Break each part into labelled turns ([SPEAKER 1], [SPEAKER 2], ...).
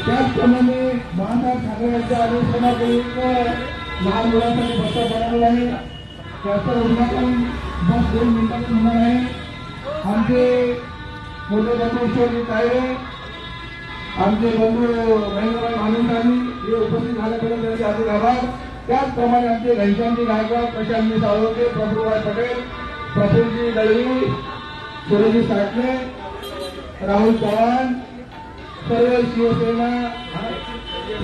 [SPEAKER 1] त्याचप्रमाणे महाराज ठाकरे यांच्या आदेशाने लहान मुलांसाठी बस बनवलेला आहे. त्याचं उद्घाटन बस 2 मिनिटात होणार आहे. आमचे मोठे बंधू तायडे, आमचे बंधू महेंद्रभाई मालुंकानी हे उपस्थित झाल्याबद्दल त्यांचे हार्दिक आभार. त्याचप्रमाणे आमचे घनश्यामजी गायकवाड, प्रशांतजी साळुंके, प्रफुल्लभाई पटेल, प्रफुल्लजी दळवी, सुरेशजी साठले, राहुल चव्हाण, सर्व शिवसेना,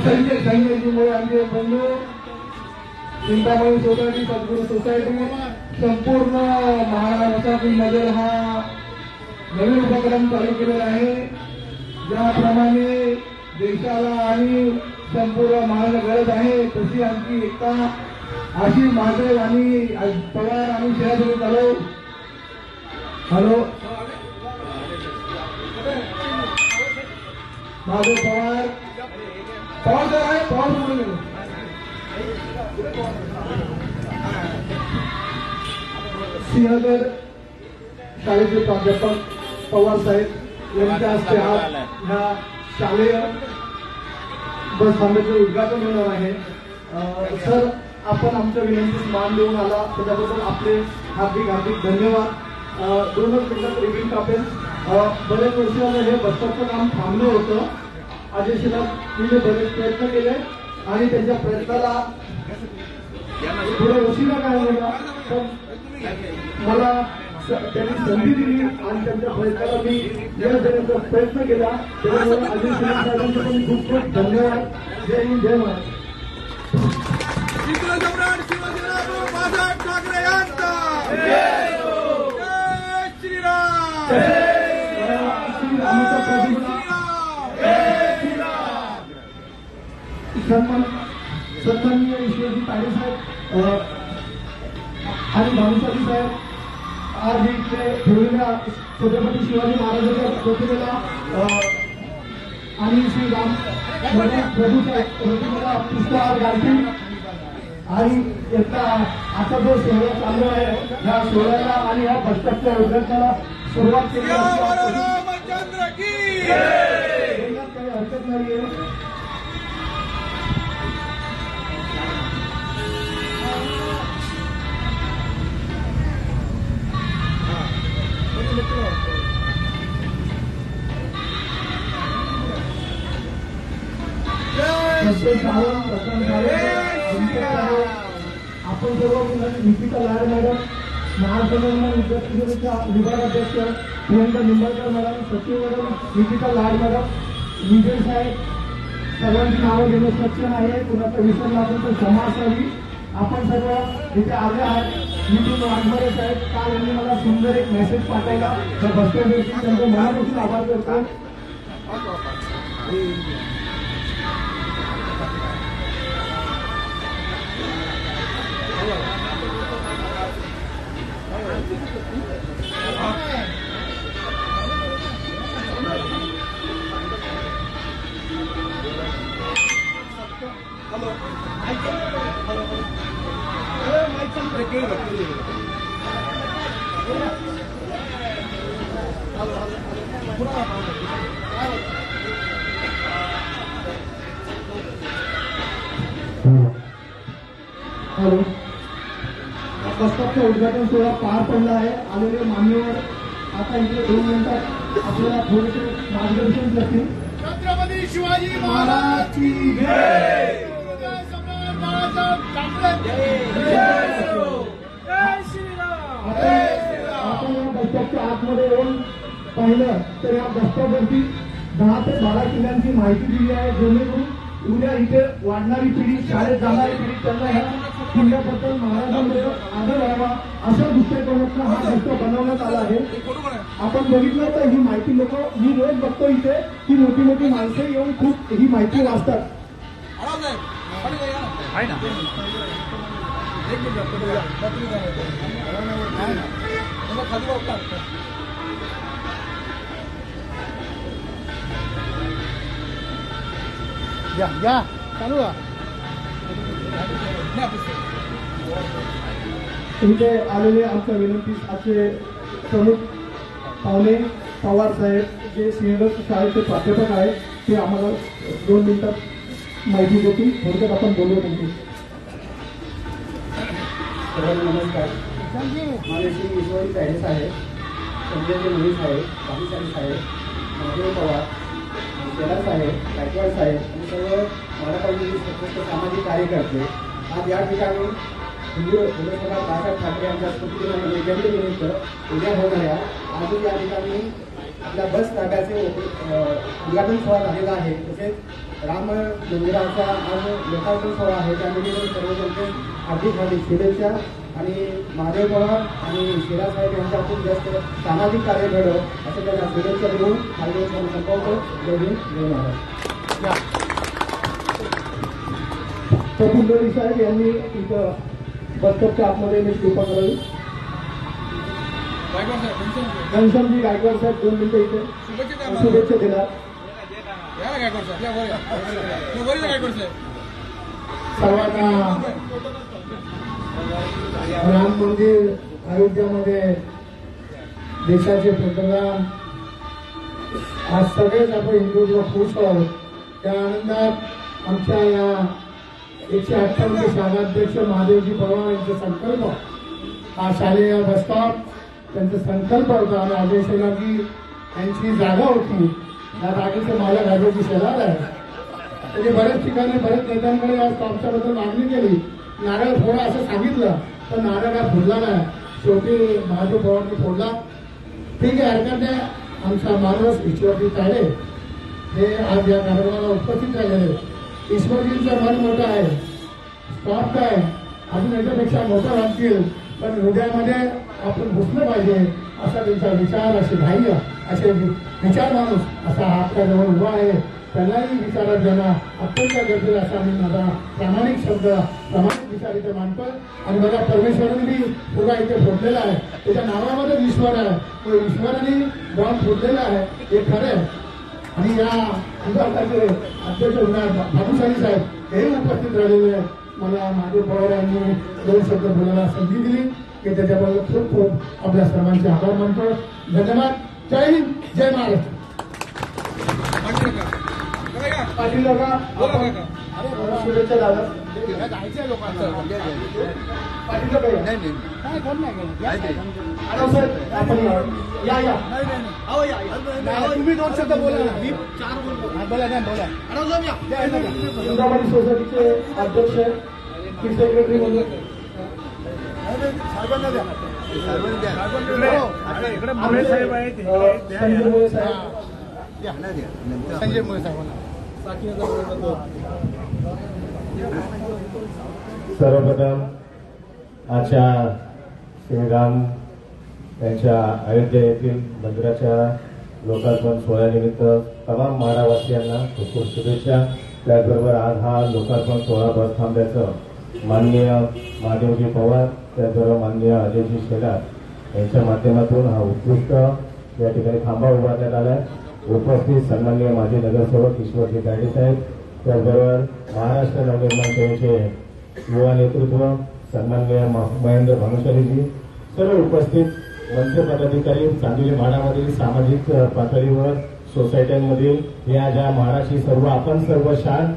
[SPEAKER 1] संजयजी मुळे आमचे बंधू, चिंतामणी सोसायटी, सद्गुरू सोसायटी, संपूर्ण महाराष्ट्रामध्ये हा नवीन उपक्रम चालू केलेला आहे. ज्याप्रमाणे देशाला आणि संपूर्ण महाराष्ट्र गरज आहे तशी आमची एकता आशिष महादेव आणि पवार आणि शहर चालू. हॅलो महादेव पवार सर आहे. पवार म्हणून सिंहगड शाळेचे प्राध्यापक पवार साहेब यांच्या हस्ते आज ह्या शालेय बस थांब्याचं उद्घाटन होणार आहे. सर, आपण आमच्या विनंतीस मान देऊन आला त्याच्याबद्दल आपले हार्दिक हार्दिक धन्यवाद. 2च मिनिटात रिव्हिंग कापेल. बरेच वर्ष हे बसचं काम थांबलं होतं. अजय शिलाजीने बरेच प्रयत्न केले आणि त्यांच्या प्रयत्नाला थोडा उशिरा काय होता, पण मला त्यांनी संधी दिली आणि त्यांच्या प्रयत्नाला मी यश देण्याचा प्रयत्न केला. त्यामुळे अजय शिलाजी साहेबांचे पण खूप खूप धन्यवाद. जय हिंद, जय महाराष्ट्र.
[SPEAKER 2] सम्राट शिवाजीराव बाळासाहेब ठाकरे यांचा जय श्रीराम.
[SPEAKER 1] सन्माननीय ईश्वरजी तायडे साहेब आणि भानुशाली साहेब आज इथे ठेवलेल्या छत्रपती शिवाजी महाराजांच्या प्रतिमेला आणि श्री राम प्रभूच्या प्रतिमेला पुष्पहार घालतील आणि याचा आता जो सोहळा चालू आहे या सोहळ्याला आणि या बसस्टॉपच्या उद्घाटनाला सुरुवात केली काही हरकत नाहीये. आपण सर्व निकिता लाड मॅडम, महासंघटना विद्यार्थी विभागाध्यक्ष प्रियंका निंबाळकर मॅडम, सचिव मॅडम निकिता लाड मॅडम, विजय साहेब, सर्वांची नावं घेणं सक्षम आहे. कुणाचा विसर लागून तर क्षमा असावी. आपण सर्व इथे आले आहेत. नितीन वाघमारे साहेब काल यांनी मला सुंदर एक मेसेज पाठवला त्या बसस्टँडवरती, त्यांचा मनापासून आभार करतो. बसस्टॉपचा उद्घाटन सोहळा पार पडला आहे. आलेले मान्यवर आता इथे 2 मिनिटात आपल्याला थोडेसे मार्गदर्शन करतील.
[SPEAKER 2] छत्रपती शिवाजी महाराज की जय. सम्राट बाळासाहेब ठाकरे जय श्रीराम.
[SPEAKER 1] आपण या बसस्टॉपच्या आतमध्ये येऊन पाहिलं तर या बसस्टॉपवरती 10 ते 12 किल्ल्यांची माहिती दिली आहे. जेणेकरून उद्या इथे वाढणारी पिढी, शाळेत जाणारी पिढी त्यांना ह्या किल्ल्याबद्दल महाराजांबद्दल आदर व्हावा अशा दृष्टिकोनातून हा बसस्टॉप बनवण्यात आला आहे. आपण बघितलं तर ही माहिती लोक, मी रोज बघतो इथे की मोठी मोठी माणसं येऊन खूप ही माहिती वाचतात.
[SPEAKER 2] या चालू
[SPEAKER 1] इथे आलेले आमच्या विनंतीचे प्रमुख पाहुणे पवार साहेब जे सिंहगड शाळेचे प्राध्यापक आहेत ते आम्हाला 2 मिनिटात माहिती देतील. थोडक्यात आपण बोलूया त्यांची.
[SPEAKER 3] सर्वांना नमस्कार. माझे श्री ईश्वरी साहेब साहेब, संजय मोहित साहेब, बाबी साहेब, महादेव पवार, शेलार साहेब, गायकवाड साहेब आणि सर्व महाराष्ट्रातील सामाजिक कार्यकर्ते आज या ठिकाणी हिंदू उमेदवार बाळासाहेब ठाकरे यांच्या जयंतीनिमित्त उद्या होणाऱ्या आजच या ठिकाणी आपल्या बस नाक्याचे उद्घाटन सोहळा झालेला आहे. तसेच राम मंदिराचा आज लोकार्पण सोहळा आहे. त्यामध्ये सर्वजण हार्दिक हार्दिक शुभेच्छा. आणि महादेव पवार आणि शेलार साहेब यांच्यातून जास्त सामाजिक कार्य घडव असं त्यांना शुभेच्छा देऊन कार्यक्रम संपवतो. जय हिंद, जय महाराष्ट्र.
[SPEAKER 1] फुलझरी साहेब यांनी इथं बसस्टॉपच्या आतमध्ये मी कृपा करावी. घनश्यामजी गायकवाड साहेब 2 मिनिटं इथे शुभेच्छा देणार. सर्वांना राम मंदिर अयोध्यामध्ये देशाचे पंतप्रधान आज सगळेच आपण हिंदू खुश आहोत. त्या आनंदात आमच्या या 158 शाखाध्यक्ष महादेवजी पवार यांचा संकल्प, हा शालेय बसस्टॉप त्यांचा संकल्प होता आणि अजय शेलारजी यांची जागा होती. या जागेचं माझ्या राजाची शेलार आहे. त्यांनी बऱ्याच ठिकाणी बऱ्याच नेत्यांकडे या स्टॉपच्या बद्दल मागणी केली. नारळ फोडा असं सांगितलं, पण नारळ काय फोडला नाही. शेवटी महादेव पवारने फोडला. ठीक आहे, हरकत नाही. आमचा माणूस ईश्वरजी तायडे हे आज या कार्यक्रमाला उपस्थित झालेले. ईश्वरजींचं मन मोठं आहे, स्टॉप काय अजून याच्यापेक्षा मोठं वाटतील, पण हृदयामध्ये आपण घुसलं पाहिजे असा त्यांचा विचार, असे ध्येय, असे विचार माणूस असा आपल्याजवळ उभा आहे. त्यांनाही विचारात घेणं अत्यंत गरजेचं असा मी माझा प्रामाणिक शब्द, प्रामाणिक विचार इथे मांडतोय. आणि बघा, परमेश्वरांनी पुन्हा इथे फोडलेला आहे. त्याच्या नावामध्ये ईश्वर आहे. तो ईश्वरांनी बॉम्ब फोडलेला आहे, हे खरं आहे. आणि या विभागाचे अध्यक्ष भागुशाली साहेब हेही उपस्थित राहिलेले आहेत. मला महादेव पवार यांनी 2 शब्द बोलायला संधी दिली की त्याच्याबद्दल खूप खूप आपल्या सर्वांचे आभार मानतो. धन्यवाद. जय हिंद, जय महाराष्ट्र. पाटील लोक शुभेच्छा दादा. पाटील लोक आपण या तुम्ही 2 शब्द बोला. मी 4 बोला. इंद्राबाई सोसायटीचे अध्यक्ष, की सेक्रेटरी म्हणून संजय मोहित साहेब.
[SPEAKER 4] सर्वप्रथम आजच्या श्रीराम यांच्या अयोध्या येथील मंदिराच्या लोकार्पण सोहळ्यानिमित्त तमाम महाराष्ट्रवासियांना खूप खूप शुभेच्छा. त्याचबरोबर आज हा लोकार्पण सोहळा बस थांब्याचं माननीय महादेवजी पवार, त्याचबरोबर माननीय अजयजी शेलार यांच्या माध्यमातून हा उत्कृष्ट या ठिकाणी थांबा उभारण्यात आला. उपस्थित सन्माननीय माजी नगरसेवक ईश्वरजी तायडे साहेब, त्याचबरोबर महाराष्ट्र नवनिर्माण सेनेचे युवा नेतृत्व सन्माननीय महेंद्र भानुशालीजी, सर्व उपस्थित मंच पदाधिकारी, चांदिवली म्हाडामधील सामाजिक पातळीवर सोसायट्यांमधील या ज्या म्हाडाची सर्व आपण सर्व शान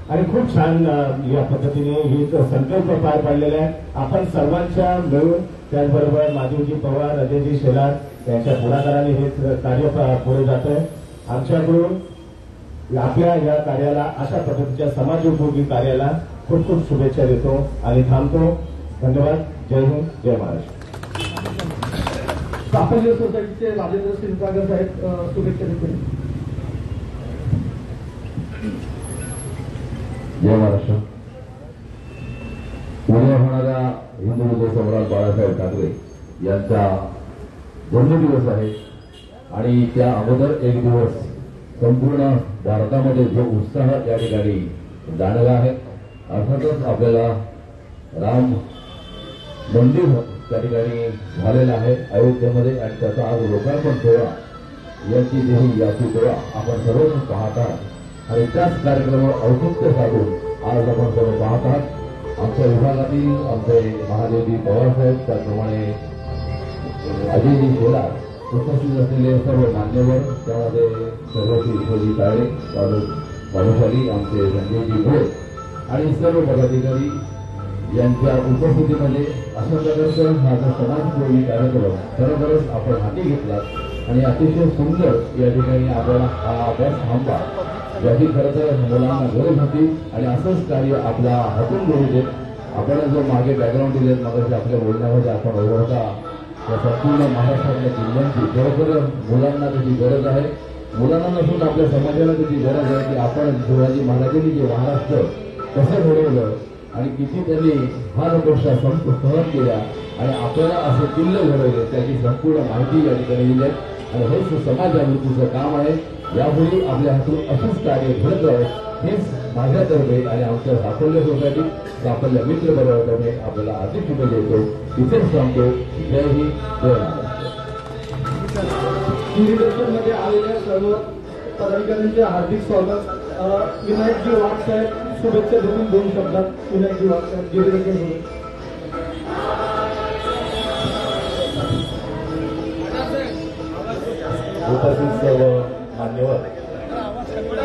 [SPEAKER 4] आणि खूप छान या पद्धतीने ही संकल्प पार पाडलेला आहे. आपण सर्वांच्या मिळून, त्याचबरोबर महादेवजी पवार, अजयजी शेलार यांच्या पुढाकाराने हे कार्य पुढे जात आहे. आमच्याकडून आपल्या या कार्याला, अशा पद्धतीच्या समाजोपयोगी कार्याला खूप खूप शुभेच्छा देतो आणि थांबतो. धन्यवाद. जय हिंद, जय महाराष्ट्र.
[SPEAKER 1] साफल्य सोसायटीचे राजेंद्र सिंगसागर साहेब शुभेच्छा देते.
[SPEAKER 5] जय महाराष्ट्र. उद्या होणाऱ्या हिंदू हृदय सम्राट बाळासाहेब ठाकरे यांचा जन्मदिवस आहे आणि त्या अगोदर एक दिवस संपूर्ण भारतामध्ये जो उत्साह या ठिकाणी जाणला आहे. अर्थातच आपल्याला राम मंदिर त्या ठिकाणी झालेलं आहे अयोध्येमध्ये आणि त्याचा आज लोकार्पण सोहळा याची देही याची सोहळा आपण सर्वजण पाहत आहात आणि त्याच कार्यक्रमावर औचित्य साधून आज आपण सर्व पाहत आहात. आमच्या विभागातील आमचे महादेवजी पवार साहेब, त्याचप्रमाणे अजयजी शेलार उपस्थित असलेले सर्व मान्यवर, त्यामध्ये सर्वश्री ईश्वरजी ताळे, भानुशाली, आमचे संजयजी भोळे आणि सर्व पदाधिकारी यांच्या उपस्थितीमध्ये अशा प्रकारचं माझा समाजोपयोगी कार्यक्रम खरोखरच आपण हाती घेतला आणि अतिशय सुंदर या ठिकाणी आपण हा अभ्यास थांबा, ज्याची खरं तर मुलांना गरज होती आणि असंच कार्य आपल्या हातून घेऊ देत. आपण जो मागे बॅकग्राऊंड दिलेत मग आपल्या बोलण्यामध्ये आपण ओळखता त्या संपूर्ण महाराष्ट्रातल्या जिल्ह्यांची खरोखर मुलांना त्याची गरज आहे. मुलांना नसून आपल्या समाजाला त्याची गरज आहे की आपण शिवाजी महाराजांनी जे महाराष्ट्र कसं घडवलं आणि किती त्यांनी फार गोष्टी सहन केल्या आणि आपल्याला असे किल्ले घडवले त्याची संपूर्ण माहिती या ठिकाणी दिली आहे. आणि हेच समाज जागृतीचं काम आहे. यापुढे आपल्या हातून असंच कार्य घडत राहील हेच माझ्यातर्फे आणि आमच्या साफल्य सोसायटी साफल्य मित्र बरोबरतर्फे आपल्याला अधिक शुभेच्छा देतो. इथेच सांगतो. जय हिंद, जय महाराष्ट्र.
[SPEAKER 3] मध्ये आलेल्या सर्व पदाधिकाऱ्यांचे हार्दिक स्वागत. विनायकजी वाघ साहेब शुभेच्छा देऊन 2 शब्दात विनायकजी वाघ साहेब गिरीदर्शन.
[SPEAKER 4] उपस्थित सर्व मान्यवर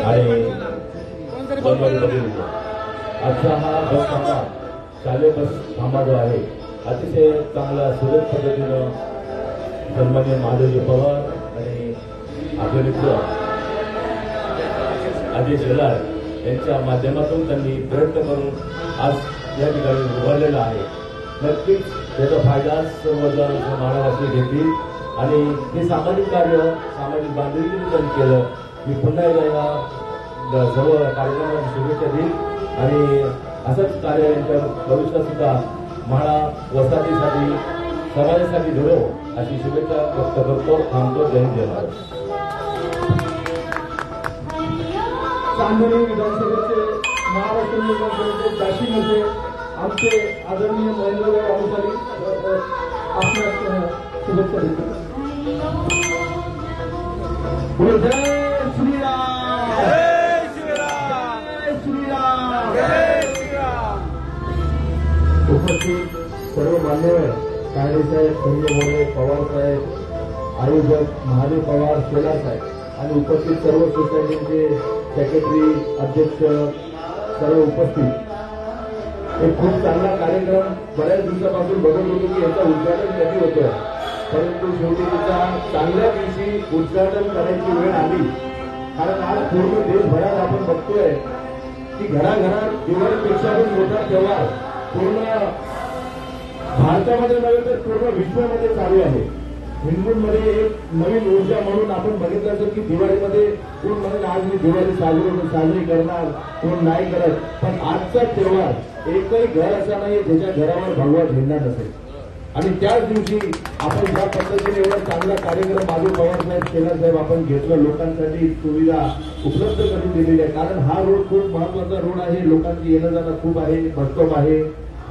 [SPEAKER 4] आणि आजचा हा बस थांबा, शालेय बस थांबा जो आहे अतिशय चांगला सुरेख पद्धतीनं सन्मान्य महादेवजी पवार आणि आपले मित्र अजय शेलार यांच्या माध्यमातून त्यांनी प्रयत्न करून आज या ठिकाणी उभारलेला आहे. नक्कीच त्याचा फायदा सर्वजण महाराष्ट्र घेतील आणि हे सामाजिक कार्य सामाजिक बांधिलकीने त्यांनी केलं. मी पुन्हा एकदा सर्व कार्यक्रमांना शुभेच्छा देईल आणि असंच कार्य यांच्या भविष्यात सुद्धा म्हाडा वसाहतीसाठी समाजासाठी घडो अशी शुभेच्छा व्यक्त करतो. थांबतो. जय हिंद, जय महाराष्ट्र.
[SPEAKER 3] चांदोली विधानसभेचे महाराष्ट्र विधानसभेचे काशीमध्ये आमचे आदरणीय महेंद्रभाऊ अनुसारी आपणास शुभेच्छा देतो.
[SPEAKER 1] जय श्रीराम,
[SPEAKER 2] जय श्रीराम,
[SPEAKER 1] जय श्रीराम,
[SPEAKER 2] जय श्रीराम.
[SPEAKER 3] उपस्थित सर्व मान्यवर काळे साहेब, संजय मोरे, पवार साहेब, आयोजक महादेव पवार, शेलार साहेब आणि उपस्थित सर्व सोसायटीचे सेक्रेटरी, अध्यक्ष सर्व उपस्थित. एक खूप चांगला कार्यक्रम बऱ्याच दिवसापासून बघत होतो की याचं उद्घाटन कधी होतं, परंतु शेवटी त्याचा चांगल्या दिवशी उद्घाटन करायची वेळ आली. कारण आज पूर्ण देशभरात आपण बघतोय की घराघरात दिवाळीपेक्षा मोठा त्योहार पूर्ण भारतामध्ये नव्हे तर पूर्ण विश्वामध्ये चालू आहे. हिंदूंमध्ये एक नवीन ऊर्जा म्हणून आपण बघितलं असेल की दिवाळीमध्ये कोण म्हणेल आज मी दिवाळी साजरी करणार, कोण नाही करत. पण आजचा त्योहार एकही घर असा नाही ज्याच्या घरावर भगवा झेंडा नसेल. आणि त्याच दिवशी आपण ज्या पद्धतीने एवढा चांगला कार्यक्रम महादेव पवार साहेब, शेलार साहेब आपण घेतलं, लोकांसाठी सुविधा उपलब्ध करून दिलेली आहे. कारण हा रोड खूप महत्वाचा रोड आहे. लोकांची येणं जाणं खूप आहे. बसस्टॉप आहे,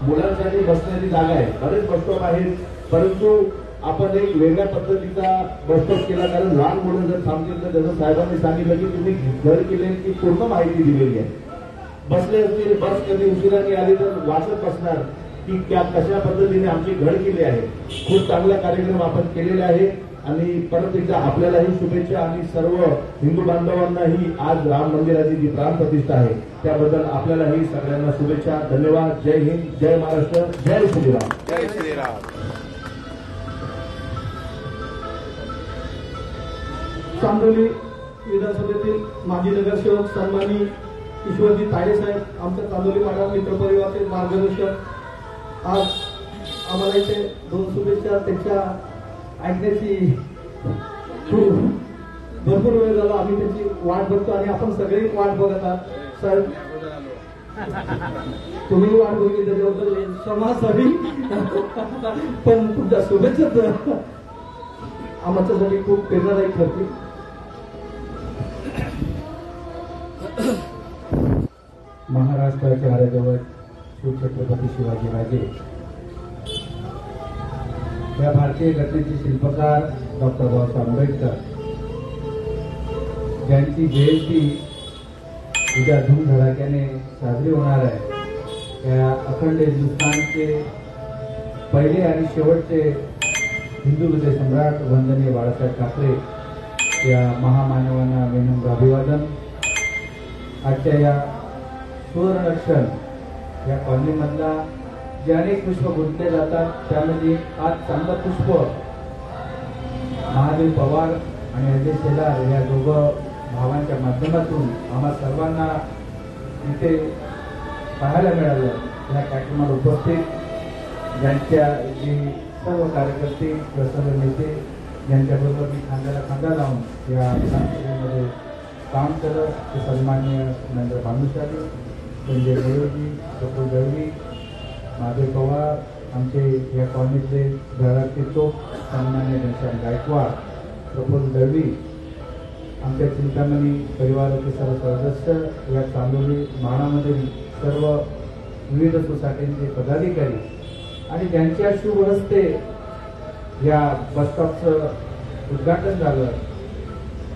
[SPEAKER 3] मुलांसाठी बसण्याची जागा आहे, बरेच बसस्टॉप आहेत. परंतु आपण एक वेगळ्या पद्धतीचा बसस्टॉप केला. कारण लहान मुलं जर थांबतील तर जसं साहेबांनी सांगितलं की तुम्ही घर केले की पूर्ण माहिती दिलेली आहे. बसले असतील, बस कधी उशिराने आली तर वाचत बसणार की त्या कशा पद्धतीने आमची घड केली आहे. खूप चांगला कार्यक्रम आपण केलेला आहे आणि परत एकदा आपल्यालाही शुभेच्छा आणि सर्व हिंदू बांधवांनाही आज राम मंदिराची जी प्राणप्रतिष्ठा आहे त्याबद्दल आपल्यालाही सगळ्यांना शुभेच्छा. धन्यवाद. जय हिंद, जय महाराष्ट्र, जय श्रीराम.
[SPEAKER 2] जय श्रीराम.
[SPEAKER 3] चांदोली विधानसभेतील माजी नगरसेवक सन्मानी ईश्वरजी ताळे साहेब, आमच्या चांदोली माडा मित्र परिवाराचे मार्गदर्शक, आज आम्हाला इथे 2 शुभेच्छा त्यांच्या ऐकण्याची भरपूर वेळ झाला. आम्ही त्याची वाट बघतो आणि आपण सगळी वाट बघत आहात. साहेब तुम्ही वाट बघली त्याच्याबद्दल क्षमासाठी, पण तुमच्या शुभेच्छाच आमच्यासाठी खूप प्रेरणादायी ठरतील. महाराष्ट्राचे आराध्यवत शिवछत्रपती शिवाजीराजे, या भारतीय घटनेचे शिल्पकार डॉक्टर बाबासाहेब आंबेडकर ज्यांची जयंती उद्या धूमधडाक्याने साजरी होणार आहे, त्या अखंड हिंदुस्थानचे पहिले आणि शेवटचे
[SPEAKER 6] हिंदू हृदय सम्राट वंदनीय बाळासाहेब ठाकरे या महामानवांना विनम्र अभिवादन। आजच्या या सुवर्णक्षण या कॉलनीमधला जे अनेक पुष्प गुंतले जातात त्यामध्ये आज चांगलं पुष्प महादेव पवार आणि अजय शेलार या दोघं भावांच्या माध्यमातून आम्हा सर्वांना इथे पाहायला मिळालं। या कार्यक्रमाला उपस्थित ज्यांच्या जी सर्व कार्यकर्ते सर्व नेते ज्यांच्याबरोबर मी खांद्याला खांदा लावून या विधानसभेमध्ये काम करत ते सन्माननीय नरेंद्र भानुशाली, संजय देवजी, प्रफुल्ल दळवी, महादेव पवार, आमचे या कॉलनीतले धराचे चोख सन्माननीय घनश्याम गायकवाड, प्रफुल्ल दळवी, आमच्या चिंतामणी परिवाराचे सर्व सदस्य, या चांदोली माणामधील सर्व विविध सोसायटीचे पदाधिकारी आणि ज्यांच्या शुभ हस्ते या बसस्टॉपचं उद्घाटन झालं।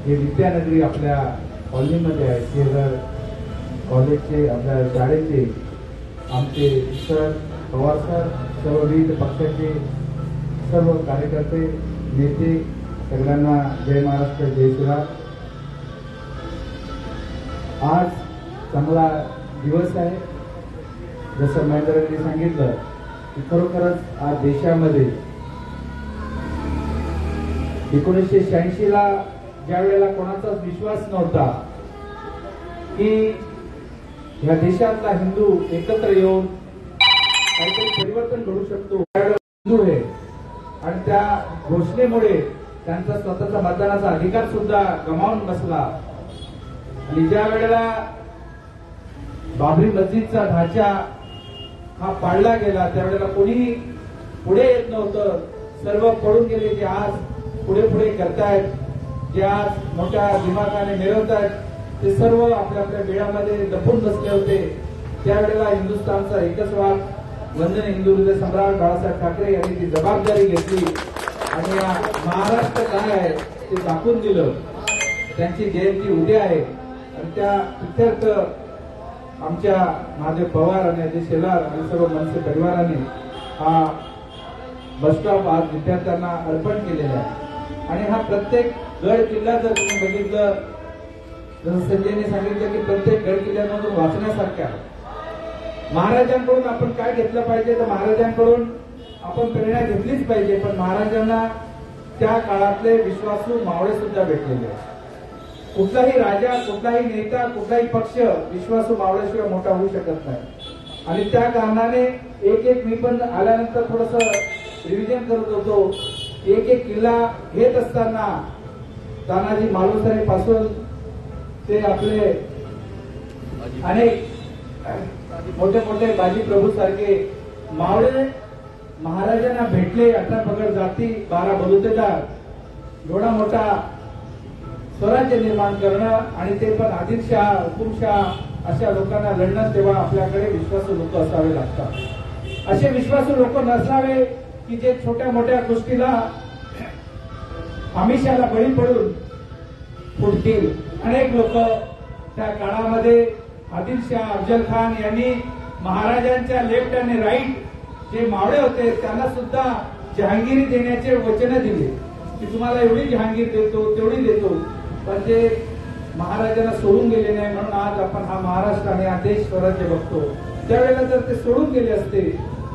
[SPEAKER 6] हे विद्यानगरी आपल्या कॉलनीमध्ये आहे, शेजार कॉलेजचे आपल्या शाळेचे आमचे सर पवार सर, सर्व विविध पक्षाचे सर्व कार्यकर्ते नेते सगळ्यांना जय महाराष्ट्र जय श्रीराम। आज चांगला दिवस आहे। जसं महेंद्रांनी सांगितलं की खरोखरच आज देशामध्ये 1986 ला ज्या वेळेला कोणाचाच विश्वास नव्हता की या देशातला हिंदू एकत्र येऊन काहीतरी परिवर्तन घडू शकतो, हिंदू आहे आणि त्या घोषणेमुळे त्यांचा स्वतःचा मतदानाचा अधिकार सुद्धा गमावून बसला। आणि ज्या वेळेला बाबरी मस्जिदचा ढाचा हा पाडला गेला त्यावेळेला कोणी पुढे येत नव्हतं, सर्व पळून गेले। जे आज पुढे पुढे करतायत, जे आज मोठ्या दिमागाने मिळवतायत, ते सर्व आपल्या आपल्या वेळामध्ये लपून बसले होते। त्यावेळेला हिंदुस्थानचा एकच वाद वंदनीय हिंदू हृदय सम्राट बाळासाहेब ठाकरे यांनी ती जबाबदारी घेतली आणि या महाराष्ट्र काय आहे ते दाखवून दिलं। त्यांची जयंती उद्या आहे आणि त्या इत्यर्थ आमच्या महादेव पवार आणि अजय शेलार आणि सर्व मनसे परिवाराने हा बसस्टॉप आज विद्यार्थ्यांना अर्पण केलेला आहे। आणि हा प्रत्येक गड किल्ला जर तुम्ही बघितलं, जसं संजयने सांगितलं की प्रत्येक गड किल्ल्यामधून वाचण्यासारख्या महाराजांकडून आपण काय घेतलं पाहिजे, तर महाराजांकडून आपण प्रेरणा घेतलीच पाहिजे। पण महाराजांना त्या काळातले विश्वासू मावळे सुद्धा भेटलेले आहेत। कुठलाही राजा, कुठलाही नेता, कुठलाही पक्ष विश्वासू मावळ्याशिवाय मोठा होऊ शकत नाही। आणि त्या कारणाने एक मी पण आल्यानंतर थोडस रिव्हिजन करत होतो, एक किल्ला घेत असताना तानाजी मालुसरे पासून ते आपले अनेक मोठे मोठे बाजी प्रभू सारखे मावळे महाराजांना भेटले। 18 पगड जाती 12 बलुतेदार, एवढा मोठा स्वराज्य निर्माण करणं आणि ते पण आदिलशाह, हुकुमशाह अशा लोकांना लढणं, तेव्हा आपल्याकडे विश्वासू लोक असावे लागतात। असे विश्वासू लोक नसावे की जे छोट्या मोठ्या गोष्टीला आमिषाला बळी पडून फुटतील। अनेक लोक त्या काळामध्ये आदिलशाह, अफजल खान यांनी महाराजांच्या लेफ्ट आणि राईट जे मावळे होते त्यांना सुद्धा जहांगीरी देण्याचे वचन दिले की तुम्हाला एवढी जहांगीर देतो तेवढी देतो, पण ते महाराजांना सोडून गेले नाही। म्हणून आज आपण हा महाराष्ट्र आणि हा देश स्वराज्य बघतो। त्यावेळेला जर ते सोडून गेले असते,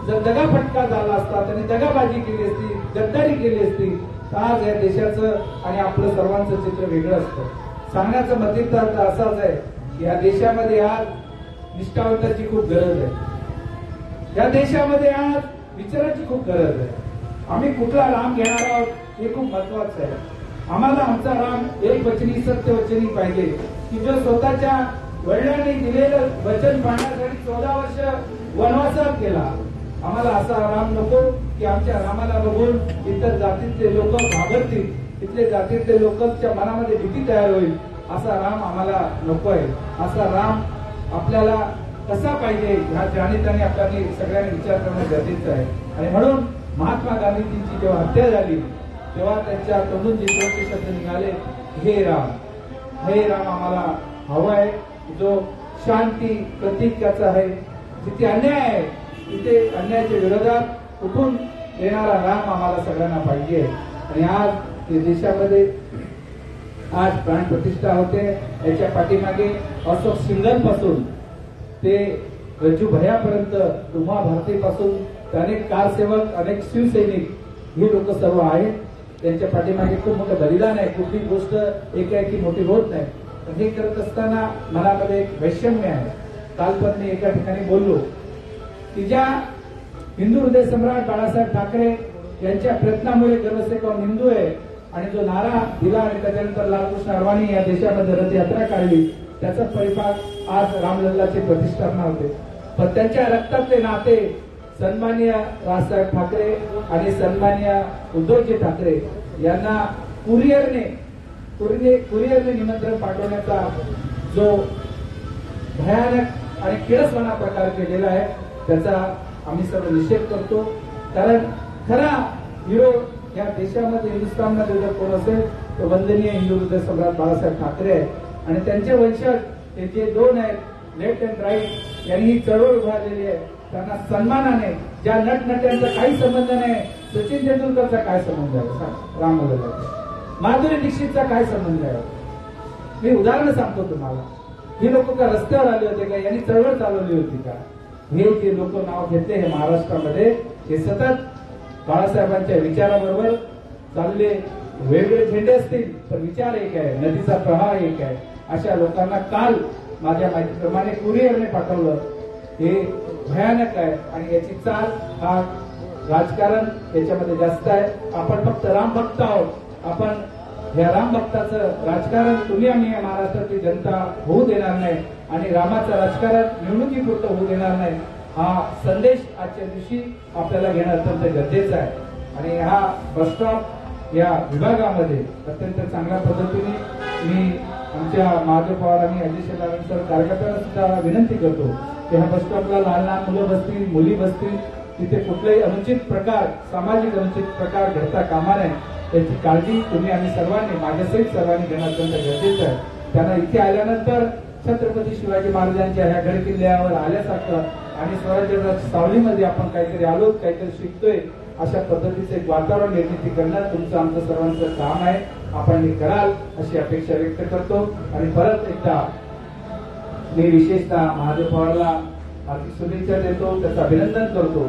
[SPEAKER 6] जर दगाफटका झाला असता, त्यांनी दगाबाजी केली असती, गद्दारी केली असती, तर आज या देशाचं आणि आपलं सर्वांचं चित्र वेगळं असतं। सांगण्याचं मतितार्थ असाच आहे की या देशामध्ये आज निष्ठावंताची खूप गरज आहे। या देशामध्ये आज विचाराची खूप गरज आहे। आम्ही कुठला राम घेणार आहोत हे खूप महत्वाचं आहे। आम्हाला आमचा राम एक वचनी सत्यवचनी पाहिजे की जो स्वतःच्या वडिलांनी दिलेलं वचन पाळण्यासाठी 14 वर्ष वनवासात गेला। आम्हाला असा राम नको की आमच्या रामाला बघून इतर जातीतले लोक घाबरतील, इथले जातीतले लोकांच्या मनामध्ये भीती तयार होईल। असा राम आम्हाला नको आहे। असा राम आपल्याला कसा पाहिजे ह्या जाणीताने आपल्याला सगळ्यांनी विचार करणं गरजेचं आहे। आणि म्हणून महात्मा गांधीजींची जेव्हा हत्या झाली तेव्हा त्यांच्या तोंडून जे शेवटचे शब्द निघाले, हे राम आम्हाला हवा आहे, जो शांती प्रतीकाचा आहे। जिथे अन्याय आहे तिथे अन्यायाच्या विरोधात उठून येणारा राम आम्हाला सगळ्यांना पाहिजे. आणि आज या देशामध्ये आज प्राण प्रतिष्ठा होते. याच्या पाठीमागे अशोक सिंघल पासून ते रज्जू भैयापर्यंत उमा भारतीपासून अनेक कारसेवक, अनेक शिवसैनिक ही लोक सर्व आहेत. त्यांच्या पाठीमागे खूप मोठं बलिदान आहे. कुठली गोष्ट एकाएकी मोठी होत नाही. पण हे करत असताना मनामध्ये एक वैषम्य आहे. काल पण मी एका ठिकाणी बोललो की ज्या हिंदू हृदय सम्राट बाळासाहेब ठाकरे यांच्या प्रयत्नामुळे गर्वसेकॉन हिंदू आहे आणि जो नारा दिला आणि त्याच्यानंतर लालकृष्ण अडवाणी या देशामध्ये रथयात्रा काढली, त्याचा परिपाक आज रामलल्लाची प्रतिष्ठापना होते. पण त्यांच्या रक्तातले नाते सन्माननीय राजसाहेब ठाकरे आणि सन्माननीय उद्धवजी ठाकरे यांना कुरिअरने निमंत्रण पाठवण्याचा जो भयानक आणि किळसवाना प्रकार केलेला आहे त्याचा आम्ही सर्व निषेध करतो. कारण खरा हिरो या देशामध्ये, हिंदुस्थानमध्ये जर कोण असेल तर वंदनीय हिंदू हृदय सम्राट बाळासाहेब ठाकरे आहे. आणि त्यांचे वंशज हे जे दोन आहेत लेफ्ट अँड राईट यांनी ही चळवळ उभारलेली आहे. त्यांना सन्मानाने, ज्या नटनट्यांचा काही संबंध नाही, सचिन तेंडुलकरचा काय संबंध आहे, रामलल्ला माधुरी दीक्षितचा काय संबंध आहे. मी उदाहरण सांगतो तुम्हाला. ही लोक का रस्त्यावर आले होते का, यांनी चळवळ चालवली होती का? हे जे लोक नाव घेतले हे महाराष्ट्रामध्ये हे सतत बाळासाहेबांच्या विचाराबरोबर चालले. वेगवेगळे झेंडे असतील पण विचार एक आहे, नदीचा प्रवाह एक आहे. अशा लोकांना काल माझ्या माहितीप्रमाणे कुरिअरने पाठवलं. हे भयानक आहे आणि याची चाल हा राजकारण याच्यामध्ये जास्त आहे. आपण फक्त राम भक्त आहोत. आपण या राम भक्ताचं राजकारण तुम्ही आम्ही या महाराष्ट्राची जनता होऊ देणार नाही आणि रामाचं राजकारण निवडणुकीपुरतं होऊ देणार नाही. हा संदेश आजच्या दिवशी आपल्याला घेणं अत्यंत गरजेचं आहे. आणि हा बसस्टॉप या विभागामध्ये अत्यंत चांगल्या पद्धतीने मी आमच्या महादेव पवार आणि अजय शेलारांसह कार्यकर्त्यांना सुद्धा विनंती करतो की ह्या बसस्टॉपला लहान लहान मुलं बसतील, मुली बसतील, तिथे कुठलाही अनुचित प्रकार, सामाजिक अनुचित प्रकार घडता कामा नये त्याची काळजी तुम्ही आम्ही सर्वांनी, माझ्यासहित सर्वांनी घेणं अत्यंत गरजेचं आहे. त्यांना इथे आल्यानंतर छत्रपती शिवाजी महाराजांच्या ह्या गड किल्ल्यावर आल्यासारखं आणि स्वराज्याच्या सावलीमध्ये आपण काहीतरी आलो, काहीतरी शिकतोय अशा पद्धतीचं एक वातावरण निर्मिती करणं तुमचं आमचं सर्वांचं काम आहे. आपण हे कराल अशी अपेक्षा व्यक्त करतो. आणि परत एकदा मी विशेषतः महादेव पवारला हार्दिक शुभेच्छा देतो, त्याचं अभिनंदन करतो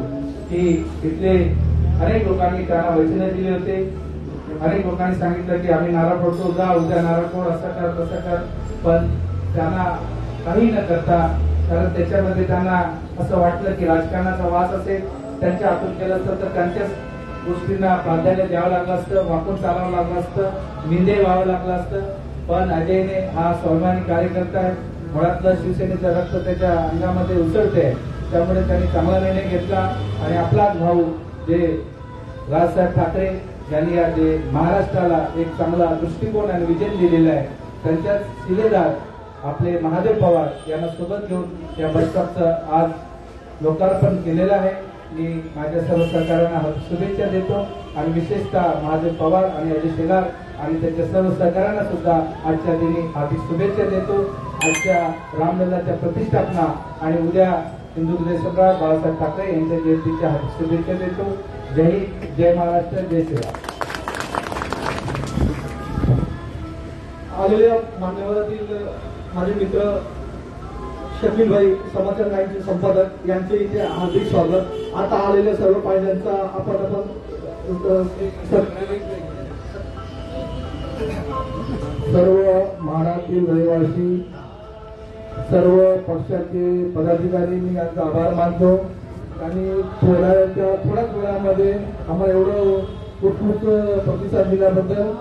[SPEAKER 6] की तिथले अनेक लोकांनी त्यांना वचने दिले होते. अनेक लोकांनी सांगितलं की आम्ही नारळ फोडतो, जा उद्या नारळ फोड, असं कर तसं कर. पण त्यांना काही न करता, कारण त्याच्यामध्ये त्यांना असं वाटलं की राजकारणाचा वास असेल, त्यांच्या हातून केलं असतं तर त्यांच्याच गोष्टींना प्राधान्य द्यावं लागलं असतं, वाकून चालावं लागलं असतं, मिंदे व्हावं लागलं असतं. पण अजयने हा स्वाभिमानी कार्यकर्ता आहे, मुळातलं शिवसेनेचं रक्त त्याच्या अंगामध्ये उसळते, त्यामुळे त्यांनी चांगला निर्णय घेतला. आणि आपलाच भाऊ जे राजसाहेब ठाकरे यांनी या जे महाराष्ट्राला एक चांगला दृष्टिकोन आणि विजन दिलेला आहे, त्यांच्याच शिलेदार आपले महादेव पवार यांना सोबत घेऊन या बसस्टॉपचं आज लोकार्पण केलेलं आहे. मी माझ्या सर्व सहकाऱ्यांना शुभेच्छा देतो आणि विशेषतः महादेव पवार आणि अजय शेलार आणि त्यांच्या सर्व सहकाऱ्यांना सुद्धा आजच्या दिनी हार्दिक शुभेच्छा देतो. आजच्या रामलल्लाच्या प्रतिष्ठापना आणि उद्या हिंदू हृदय सम्राट बाळासाहेब ठाकरे यांच्या जयंतीच्या हार्दिक शुभेच्छा देतो. जय हिंद, जय महाराष्ट्र, जय श्रीराम.
[SPEAKER 7] आलेल्या मान्यवरातील माझे मित्र शकीलभाई समाचार नाईकचे संपादक यांचे इथे हार्दिक स्वागत. आता आलेल्या सर्व पाहिल्यांचा आपण सर्व महाराष्ट्रीय रहिवासी, सर्व पक्षाचे पदाधिकारी मी यांचा आभार मानतो. आणि थोड्याच वेळामध्ये आम्हाला एवढं उत्कृष्ट प्रतिसाद दिल्याबद्दल.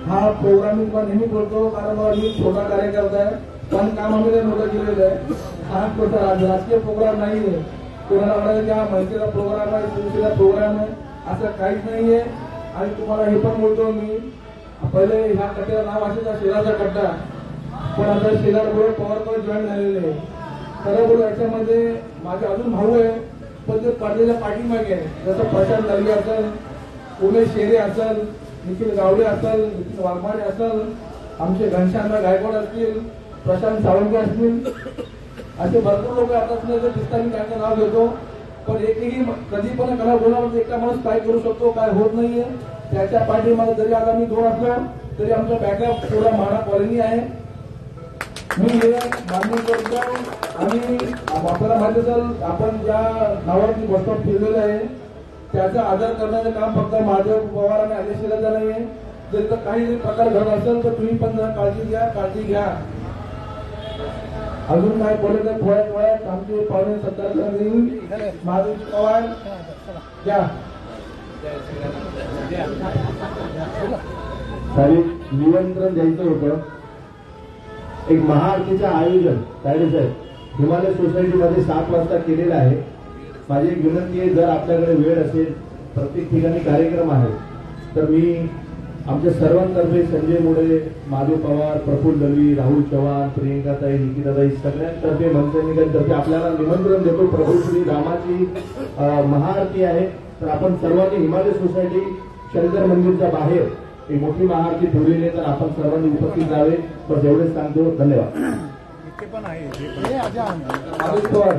[SPEAKER 7] हा प्रोग्रामिंग पण नेहमी बोलतो कारण मला मी छोटा कार्यकर्ता आहे, पण कामामध्ये मोठं केलेलं आहे. हा राजकीय प्रोग्राम नाहीये. कोणाला म्हणाले की हा महिलेला प्रोग्राम आहे, शिवसेना प्रोग्राम आहे, असं काहीच नाहीये. आणि तुम्हाला हे पण बोलतो मी, पहिले ह्या कट्ट्याला नाव असेल शेलारचा कट्टा, पण आता शेलार बरोबर पवारकडे जॉईन झालेले आहे. खरं बोलू याच्यामध्ये माझे अजून भाऊ आहे, पण ते पडलेल्या पाठीमागे आहे. जसं प्रशांत दलगे असेल, उमेश शेरे असेल, निखिल गावडे असेल, निखिल वाघमारे असेल, आमचे घनश्याम गायकवाड असतील, प्रशांत सावंत असतील, असे भरपूर लोक आता दिसतात. मी त्यांचं नाव घेतो. पण एकही कधी पण कला बोलण्यामध्ये एकटा माणूस काय करू शकतो काय होत नाहीये. त्याच्या पाठीमागे जरी आता मी 2 असलो तरी आमचा बॅकअप थोडा माडा कॉलनी आहे. मी हे मान्य करतो आणि आपल्याला माहिती असेल आपण ज्या नावावरती बस स्टॉप फिरलेलं आहे त्याचा आदर करण्याचं काम फक्त महादेव पवार आणि आदेश केल्याचं नाहीये. जर तर काही प्रकार घडत असेल तर तुम्ही पण जरा काळजी घ्या. अजून काय बोलायचं थोड्याच वेळात आमचे पाहुणे सत्कार करतील. महादेव पवार द्या.
[SPEAKER 4] साहेब निमंत्रण द्यायचं होतं. एक महाआरतीचं आयोजन तायडे साहेब हिमालय सोसायटीमध्ये 7 वाजता केलेलं आहे. माझी एक विनंती आहे, जर आपल्याकडे वेळ असेल, प्रत्येक ठिकाणी कार्यक्रम आहे, तर मी आमच्या सर्वांतर्फे संजय मोडे, महादेव पवार, प्रफुल्ल दलवी, राहुल चव्हाण, प्रियंकाताई, निकिताताई सगळ्यांतर्फे मनसैनिकांतर्फे आपल्याला निमंत्रण देतो. प्रभू श्री रामाची महाआरती आहे, तर आपण सर्वांनी हिमालय सोसायटी शंकर मंदिरच्या बाहेर एक मोठी महाआरती ठेवलेली आहे, तर आपण सर्वांनी उपस्थित राहावे. बस एवढेच सांगतो. धन्यवाद.
[SPEAKER 7] महादेव पवार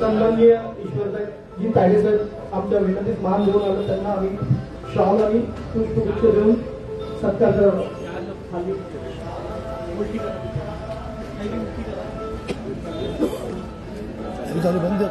[SPEAKER 3] सन्माननीय ईश्वरजी तायडे साहेब आमच्या विनंतीत मान देऊन आलं. त्यांना आम्ही शाल आणि पुष्पगुच्छ देऊन सत्कार करतो.
[SPEAKER 1] बंद